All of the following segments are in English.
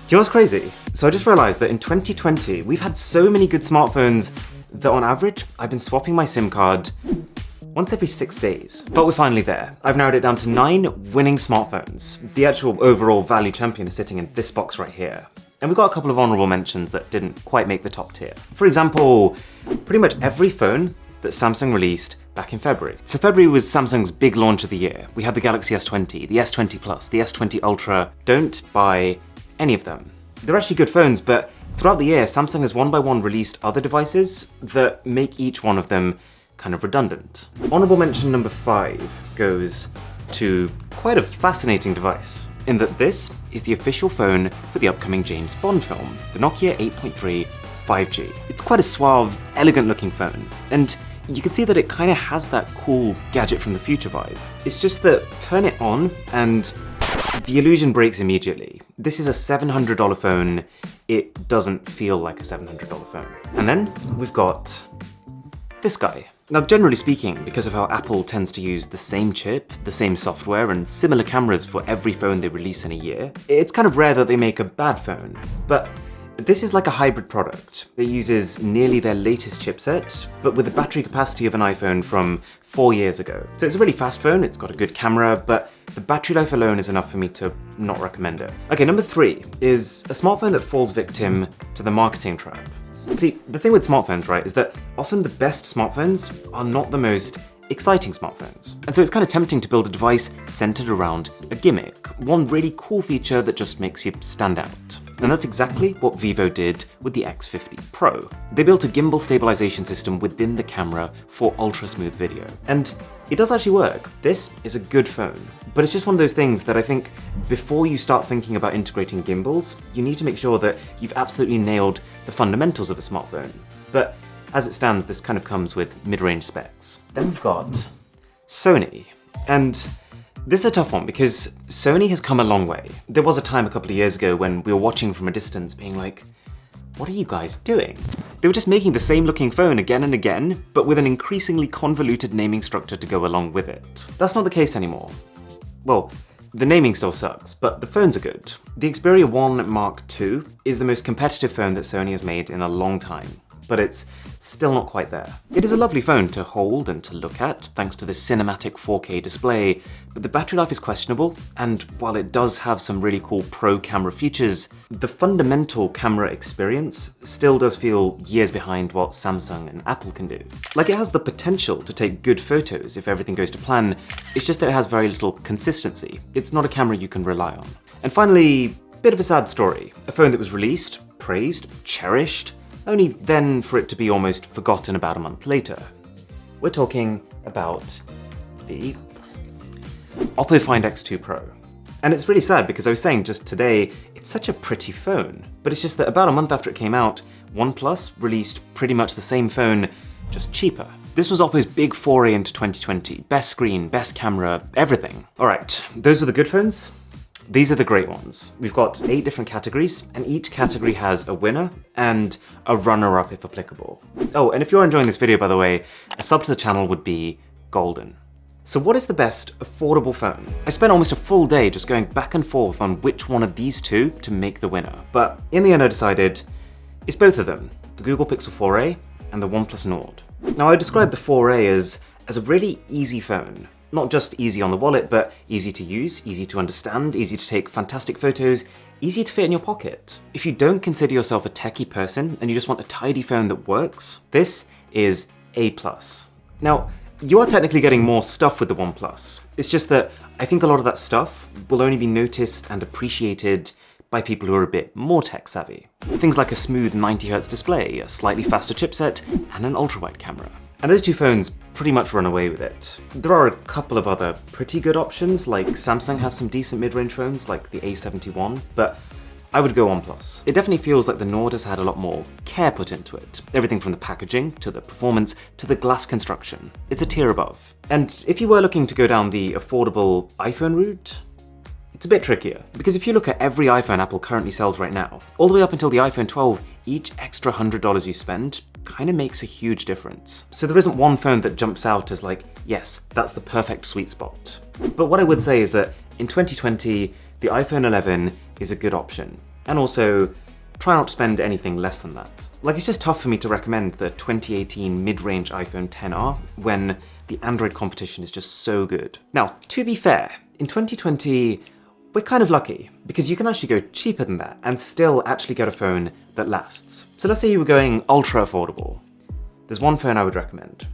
you know what's crazy? So I just realized that in 2020, we've had so many good smartphones that on average, I've been swapping my SIM card once every 6 days. But we're finally there. I've narrowed it down to 9 winning smartphones. The actual overall value champion is sitting in this box right here. And we've got a couple of honorable mentions that didn't quite make the top tier. For example, pretty much every phone that Samsung released back in February. So February was Samsung's big launch of the year. We had the Galaxy S20, the S20 Plus, the S20 Ultra. Don't buy any of them. They're actually good phones, but throughout the year, Samsung has one by one released other devices that make each one of them kind of redundant. Honorable mention number 5 goes to quite a fascinating device, in that this is the official phone for the upcoming James Bond film, the Nokia 8.3 5G. It's quite a suave, elegant looking phone, and you can see that it kind of has that cool gadget from the future vibe. It's just that turn it on and the illusion breaks immediately. This is a $700 phone. It doesn't feel like a $700 phone. And then we've got this guy. Now, generally speaking, because of how Apple tends to use the same chip, the same software, and similar cameras for every phone they release in a year, it's kind of rare that they make a bad phone. But this is like a hybrid product. It uses nearly their latest chipset, but with the battery capacity of an iPhone from 4 years ago. So it's a really fast phone, it's got a good camera, but the battery life alone is enough for me to not recommend it. Okay, number 3 is a smartphone that falls victim to the marketing trap. See, the thing with smartphones, right, is that often the best smartphones are not the most exciting smartphones. And so it's kind of tempting to build a device centered around a gimmick, one really cool feature that just makes you stand out. And that's exactly what Vivo did with the X50 Pro. They built a gimbal stabilization system within the camera for ultra-smooth video. And it does actually work. This is a good phone, but it's just one of those things that I think before you start thinking about integrating gimbals, you need to make sure that you've absolutely nailed the fundamentals of a smartphone. But as it stands, this kind of comes with mid-range specs. Then we've got Sony. And this is a tough one because Sony has come a long way. There was a time a couple of years ago when we were watching from a distance being like, what are you guys doing? They were just making the same looking phone again and again, but with an increasingly convoluted naming structure to go along with it. That's not the case anymore. Well, the naming still sucks, but the phones are good. The Xperia 1 Mark II is the most competitive phone that Sony has made in a long time, but it's still not quite there. It is a lovely phone to hold and to look at, thanks to this cinematic 4K display, but the battery life is questionable, and while it does have some really cool pro camera features, the fundamental camera experience still does feel years behind what Samsung and Apple can do. Like, it has the potential to take good photos if everything goes to plan, it's just that it has very little consistency. It's not a camera you can rely on. And finally, bit of a sad story. A phone that was released, praised, cherished, only then for it to be almost forgotten about a month later. We're talking about the OPPO Find X2 Pro. And it's really sad because I was saying just today, it's such a pretty phone, but it's just that about a month after it came out, OnePlus released pretty much the same phone, just cheaper. This was OPPO's big foray into 2020. Best screen, best camera, everything. All right, those were the good phones. These are the great ones. We've got 8 different categories, and each category has a winner and a runner-up if applicable. Oh, and if you're enjoying this video, by the way, a sub to the channel would be golden. So what is the best affordable phone? I spent almost a full day just going back and forth on which one of these two to make the winner. But in the end I decided it's both of them, the Google Pixel 4a and the OnePlus Nord. Now I describe the 4a as a really easy phone. Not just easy on the wallet, but easy to use, easy to understand, easy to take fantastic photos, easy to fit in your pocket. If you don't consider yourself a techie person and you just want a tidy phone that works, this is A+. Now, you are technically getting more stuff with the OnePlus. It's just that I think a lot of that stuff will only be noticed and appreciated by people who are a bit more tech savvy. Things like a smooth 90Hz display, a slightly faster chipset, and an ultra-wide camera. And those two phones pretty much run away with it. There are a couple of other pretty good options, like Samsung has some decent mid-range phones like the A71, but I would go OnePlus. It definitely feels like the Nord has had a lot more care put into it. Everything from the packaging, to the performance, to the glass construction. It's a tier above. And if you were looking to go down the affordable iPhone route, it's a bit trickier, because if you look at every iPhone Apple currently sells right now, all the way up until the iPhone 12, each extra $100 you spend kind of makes a huge difference. So there isn't one phone that jumps out as like, yes, that's the perfect sweet spot. But what I would say is that in 2020, the iPhone 11 is a good option. and also try not to spend anything less than that. Like, it's just tough for me to recommend the 2018 mid-range iPhone XR when the Android competition is just so good. Now, to be fair, in 2020, we're kind of lucky, because you can actually go cheaper than that and still actually get a phone that lasts. So let's say you were going ultra affordable. There's one phone I would recommend,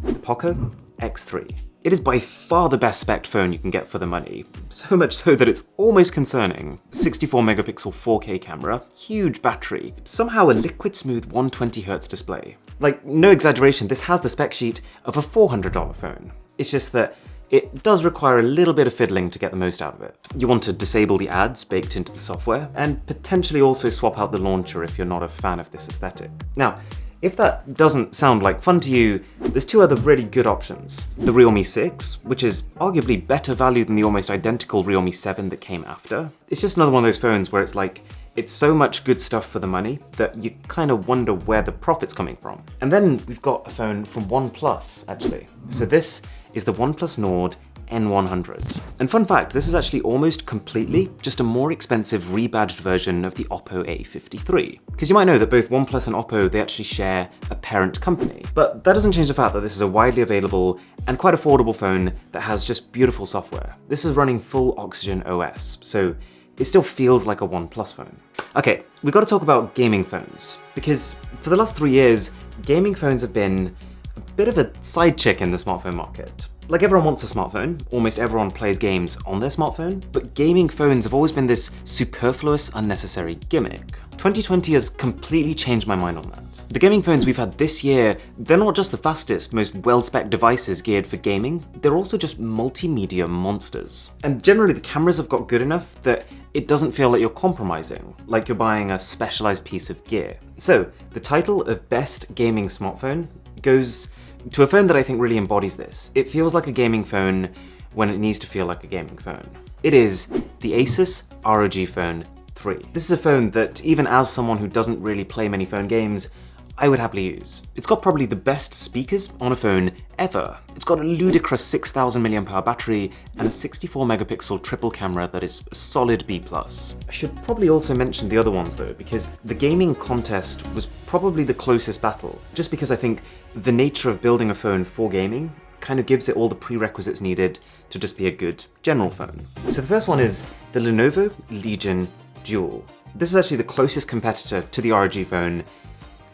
the Poco X3. It is by far the best spec phone you can get for the money, so much so that it's almost concerning. 64 megapixel 4K camera, huge battery, somehow a liquid smooth 120Hz display. Like, no exaggeration, this has the spec sheet of a $400 phone. It's just that it does require a little bit of fiddling to get the most out of it. You want to disable the ads baked into the software, and potentially also swap out the launcher if you're not a fan of this aesthetic. Now, if that doesn't sound like fun to you, there's two other really good options. The Realme 6, which is arguably better value than the almost identical Realme 7 that came after. It's just another one of those phones where it's like, it's so much good stuff for the money that you kind of wonder where the profit's coming from. And then we've got a phone from OnePlus, actually. So this is the OnePlus Nord N100. And fun fact, this is actually almost completely just a more expensive rebadged version of the OPPO A53. Because you might know that both OnePlus and OPPO, they actually share a parent company. But that doesn't change the fact that this is a widely available and quite affordable phone that has just beautiful software. This is running full Oxygen OS, so it still feels like a OnePlus phone. Okay, we've got to talk about gaming phones, because for the last 3 years, gaming phones have been a bit of a side chick in the smartphone market. Like, everyone wants a smartphone, almost everyone plays games on their smartphone, but gaming phones have always been this superfluous, unnecessary gimmick. 2020 has completely changed my mind on that. The gaming phones we've had this year, they're not just the fastest, most well-spec'd devices geared for gaming, they're also just multimedia monsters. And generally the cameras have got good enough that it doesn't feel like you're compromising, like you're buying a specialized piece of gear. So, the title of Best Gaming Smartphone goes to a phone that I think really embodies this. It feels like a gaming phone when it needs to feel like a gaming phone. It is the ASUS ROG Phone 3. This is a phone that, even as someone who doesn't really play many phone games, I would happily use. It's got probably the best speakers on a phone ever. It's got a ludicrous 6,000 mAh battery and a 64 megapixel triple camera that is a solid B+. I should probably also mention the other ones though, because the gaming contest was probably the closest battle, just because I think the nature of building a phone for gaming kind of gives it all the prerequisites needed to just be a good general phone. So the first one is the Lenovo Legion Dual. This is actually the closest competitor to the ROG phone.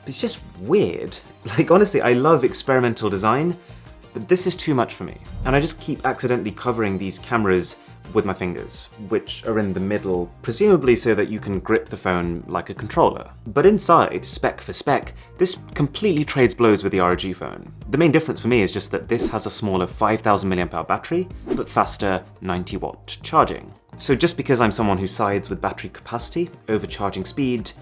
It's just weird. Like, honestly, I love experimental design, but this is too much for me. And I just keep accidentally covering these cameras with my fingers, which are in the middle, presumably so that you can grip the phone like a controller. But inside, spec for spec, this completely trades blows with the ROG phone. The main difference for me is just that this has a smaller 5,000 mAh battery, but faster 90-watt charging. So just because I'm someone who sides with battery capacity over charging speed,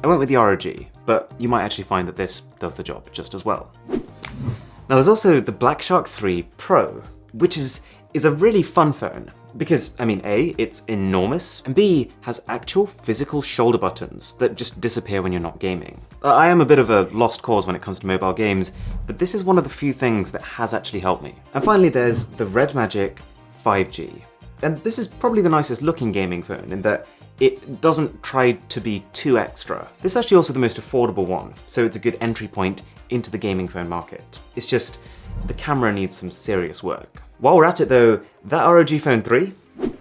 I went with the ROG, but you might actually find that this does the job just as well. Now there's also the Black Shark 3 Pro, which is a really fun phone, because, I mean, A, it's enormous, and B, has actual physical shoulder buttons that just disappear when you're not gaming. I am a bit of a lost cause when it comes to mobile games, but this is one of the few things that has actually helped me. And finally there's the Red Magic 5G. And this is probably the nicest looking gaming phone in that it doesn't try to be too extra. This is actually also the most affordable one, so it's a good entry point into the gaming phone market. It's just, the camera needs some serious work. While we're at it though, that ROG Phone 3,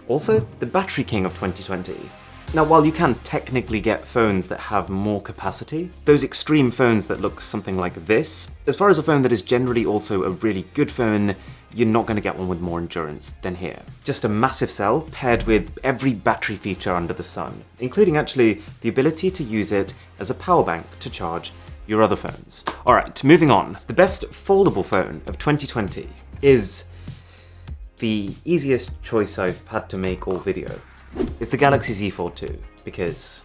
also the battery king of 2020. Now while you can technically get phones that have more capacity, those extreme phones that look something like this, as far as a phone that is generally also a really good phone, you're not going to get one with more endurance than here. Just a massive cell paired with every battery feature under the sun, including actually the ability to use it as a power bank to charge your other phones. Alright, moving on. The best foldable phone of 2020 is the easiest choice I've had to make all video. It's the Galaxy Z Fold 2, because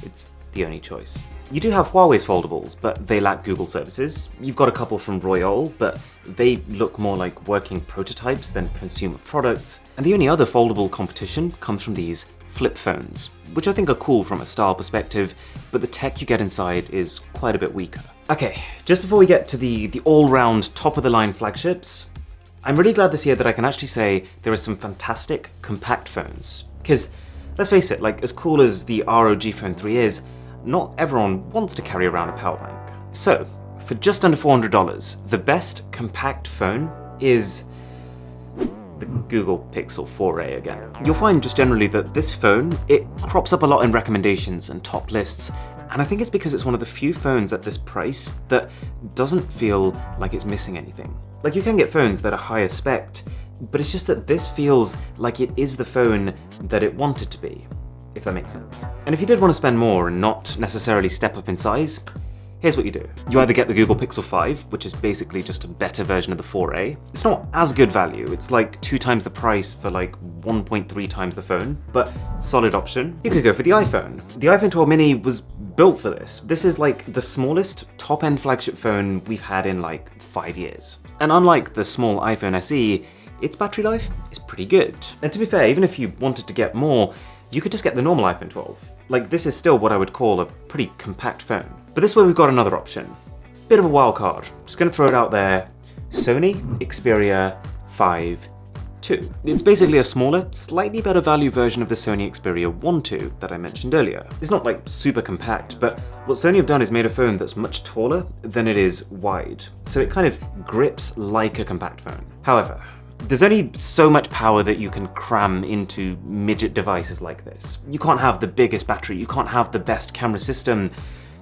it's the only choice. You do have Huawei's foldables, but they lack Google services. You've got a couple from Royole, but they look more like working prototypes than consumer products. And the only other foldable competition comes from these flip phones, which I think are cool from a style perspective, but the tech you get inside is quite a bit weaker. Okay, just before we get to the all-round top-of-the-line flagships, I'm really glad this year that I can actually say there are some fantastic compact phones. Because Let's face it, like as cool as the ROG Phone 3 is, not everyone wants to carry around a power bank. So, for just under $400, the best compact phone is the Google Pixel 4a again. You'll find just generally that this phone, it crops up a lot in recommendations and top lists, and I think it's because it's one of the few phones at this price that doesn't feel like it's missing anything. Like you can get phones that are higher spec, but it's just that this feels like it is the phone that it wanted to be, if that makes sense. And if you did want to spend more and not necessarily step up in size, here's what you do. You either get the Google Pixel 5, which is basically just a better version of the 4a. It's not as good value, it's like 2 times the price for like 1.3 times the phone, but solid option. You could go for the iPhone. The iPhone 12 mini was built for this. This is like the smallest top-end flagship phone we've had in like 5 years. And unlike the small iPhone SE, its battery life is pretty good. And to be fair, even if you wanted to get more, you could just get the normal iPhone 12. Like this is still what I would call a pretty compact phone. But this way we've got another option. Bit of a wild card. Just gonna throw it out there. Sony Xperia 5 II. It's basically a smaller, slightly better value version of the Sony Xperia 1 II that I mentioned earlier. It's not like super compact, but what Sony have done is made a phone that's much taller than it is wide. So it kind of grips like a compact phone. However, there's only so much power that you can cram into midget devices like this. You can't have the biggest battery, you can't have the best camera system.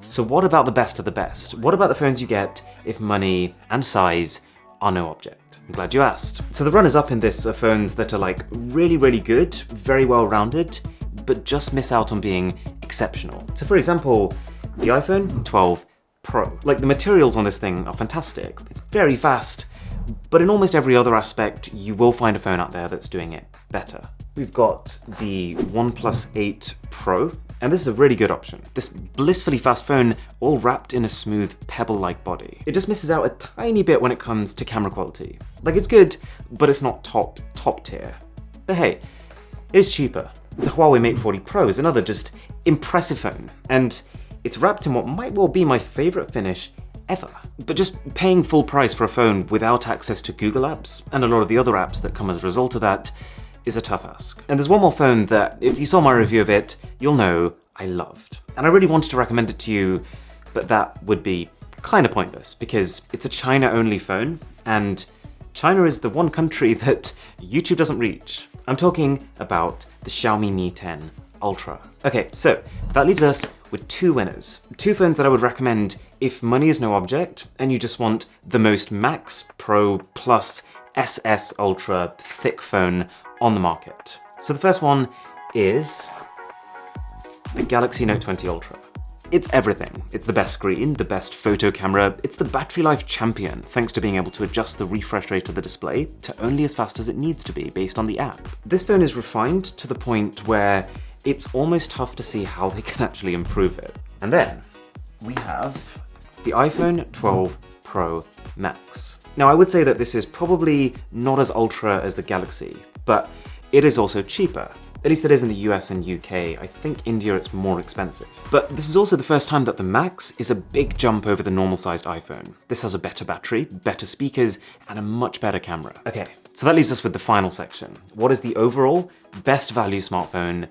So what about the best of the best? What about the phones you get if money and size are no object? I'm glad you asked. So the runners-up in this are phones that are like really, really good, very well-rounded, but just miss out on being exceptional. So for example, the iPhone 12 Pro. Like the materials on this thing are fantastic. It's very fast. But in almost every other aspect, you will find a phone out there that's doing it better. We've got the OnePlus 8 Pro, and this is a really good option. This blissfully fast phone, all wrapped in a smooth, pebble-like body. It just misses out a tiny bit when it comes to camera quality. Like it's good, but it's not top tier. But hey, it's cheaper. The Huawei Mate 40 Pro is another just impressive phone, and it's wrapped in what might well be my favorite finish ever. But just paying full price for a phone without access to Google apps and a lot of the other apps that come as a result of that is a tough ask. And there's one more phone that, if you saw my review of it, you'll know I loved. And I really wanted to recommend it to you, but that would be kind of pointless because it's a China-only phone, and China is the one country that YouTube doesn't reach. I'm talking about the Xiaomi Mi 10 Ultra. Okay, so that leaves us with 2 winners. 2 phones that I would recommend if money is no object and you just want the most Max, Pro, Plus, SS Ultra thick phone on the market. So the first one is the Galaxy Note 20 Ultra. It's everything. It's the best screen, the best photo camera, it's the battery life champion thanks to being able to adjust the refresh rate of the display to only as fast as it needs to be based on the app. This phone is refined to the point where it's almost tough to see how they can actually improve it. And then we have the iPhone 12 Pro Max. Now I would say that this is probably not as ultra as the Galaxy, but it is also cheaper. At least it is in the US and UK. I think India it's more expensive. But this is also the first time that the Max is a big jump over the normal sized iPhone. This has a better battery, better speakers, and a much better camera. Okay, so that leaves us with the final section. What is the overall best value smartphone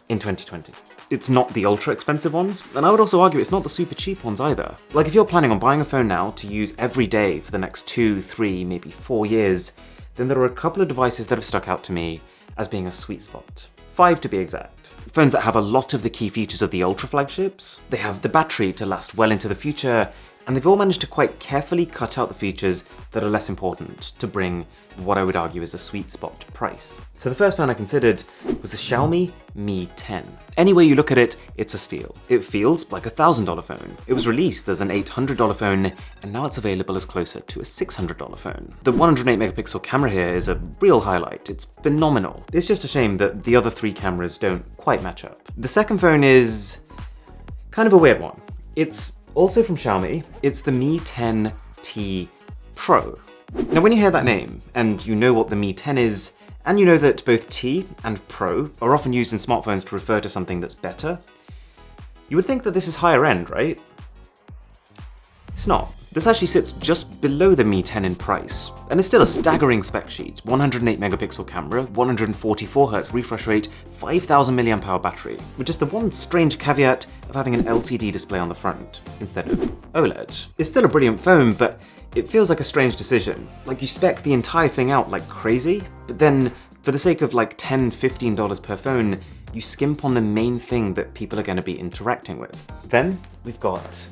in 2020? It's not the ultra expensive ones, and I would also argue it's not the super cheap ones either. Like if you're planning on buying a phone now to use every day for the next 2, 3, maybe 4 years, then there are a couple of devices that have stuck out to me as being a sweet spot. 5 to be exact. Phones that have a lot of the key features of the ultra flagships, they have the battery to last well into the future, and they've all managed to quite carefully cut out the features that are less important to bring what I would argue is a sweet spot price. So the first phone I considered was the Xiaomi Mi 10. Any way you look at it, it's a steal. It feels like a $1,000 phone. It was released as an $800 phone, and now it's available as closer to a $600 phone. The 108 megapixel camera here is a real highlight. It's phenomenal. It's just a shame that the other 3 cameras don't quite match up. The second phone is kind of a weird one. It's also from Xiaomi. It's the Mi 10T Pro. Now when you hear that name, and you know what the Mi 10 is, and you know that both T and Pro are often used in smartphones to refer to something that's better, you would think that this is higher end, right? It's not. This actually sits just below the Mi 10 in price, and it's still a staggering spec sheet. 108 megapixel camera, 144Hz refresh rate, 5000 mAh battery, with just the one strange caveat of having an LCD display on the front instead of OLED. It's still a brilliant phone, but it feels like a strange decision. Like, you spec the entire thing out like crazy, but then for the sake of like $10, $15 per phone, you skimp on the main thing that people are going to be interacting with. Then we've got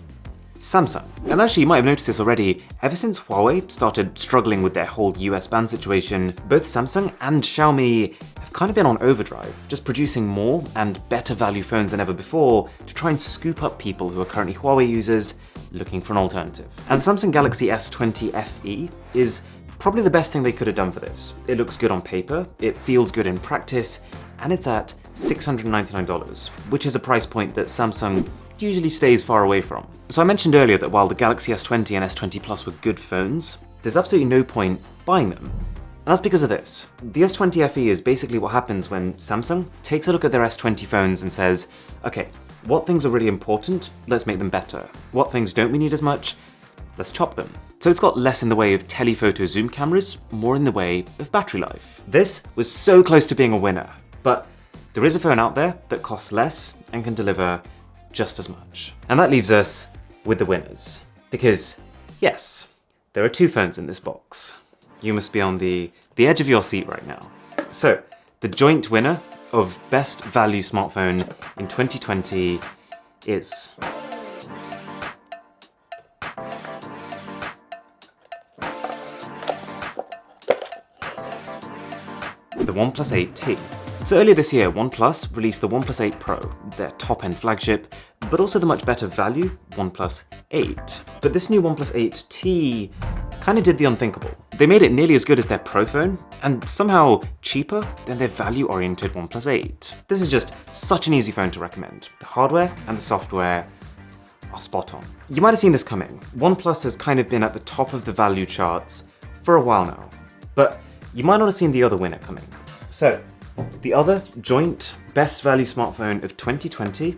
Samsung. And actually, you might have noticed this already, ever since Huawei started struggling with their whole US ban situation, both Samsung and Xiaomi have kind of been on overdrive, just producing more and better value phones than ever before to try and scoop up people who are currently Huawei users looking for an alternative. And the Samsung Galaxy S20 FE is probably the best thing they could have done for this. It looks good on paper, it feels good in practice, and it's at $699, which is a price point that Samsung usually stays far away from. So I mentioned earlier that while the Galaxy S20 and S20 Plus were good phones, there's absolutely no point buying them. And that's because of this. The S20 FE is basically what happens when Samsung takes a look at their S20 phones and says, okay, what things are really important? Let's make them better. What things don't we need as much? Let's chop them. So it's got less in the way of telephoto zoom cameras, more in the way of battery life. This was so close to being a winner, but there is a phone out there that costs less and can deliver just as much. And that leaves us with the winners. Because, yes, there are two phones in this box. You must be on the edge of your seat right now. So, the joint winner of Best Value Smartphone in 2020 is the OnePlus 8T. So earlier this year, OnePlus released the OnePlus 8 Pro, their top-end flagship, but also the much better value OnePlus 8. But this new OnePlus 8T kind of did the unthinkable. They made it nearly as good as their Pro phone, and somehow cheaper than their value-oriented OnePlus 8. This is just such an easy phone to recommend. The hardware and the software are spot on. You might have seen this coming. OnePlus has kind of been at the top of the value charts for a while now, but you might not have seen the other winner coming. So, the other joint best value smartphone of 2020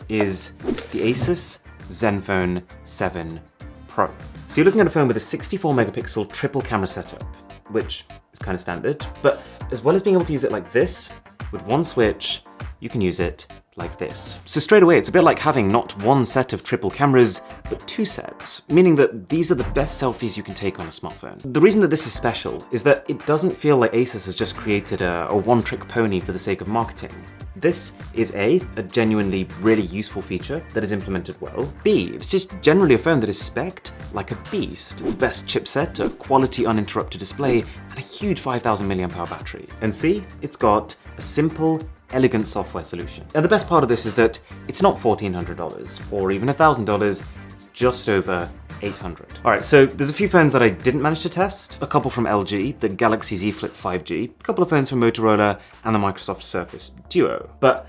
is the ASUS Zenfone 7 Pro. So you're looking at a phone with a 64 megapixel triple camera setup, which is kind of standard, but as well as being able to use it like this, with one switch, you can use it like this. So straight away, it's a bit like having not one set of triple cameras, but two sets, meaning that these are the best selfies you can take on a smartphone. The reason that this is special is that it doesn't feel like ASUS has just created a one-trick pony for the sake of marketing. This is A, genuinely really useful feature that is implemented well. B, it's just generally a phone that is spec'd like a beast. The best chipset, a quality uninterrupted display, and a huge 5000 mAh battery. And C, it's got a simple, elegant software solution. And the best part of this is that it's not $1,400 or even $1,000, it's just over $800. Alright, so there's a few phones that I didn't manage to test. A couple from LG, the Galaxy Z Flip 5G, a couple of phones from Motorola, and the Microsoft Surface Duo. But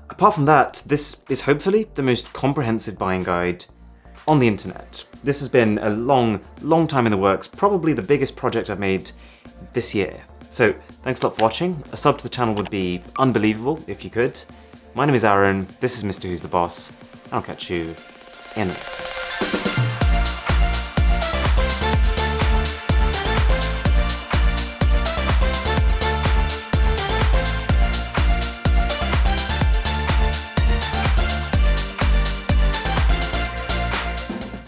apart from that, this is hopefully the most comprehensive buying guide on the internet. This has been a long time in the works, probably the biggest project I've made this year. So thanks a lot for watching. A sub to the channel would be unbelievable if you could. My name is Aaron, this is Mr. Who's the Boss, and I'll catch you in the next one.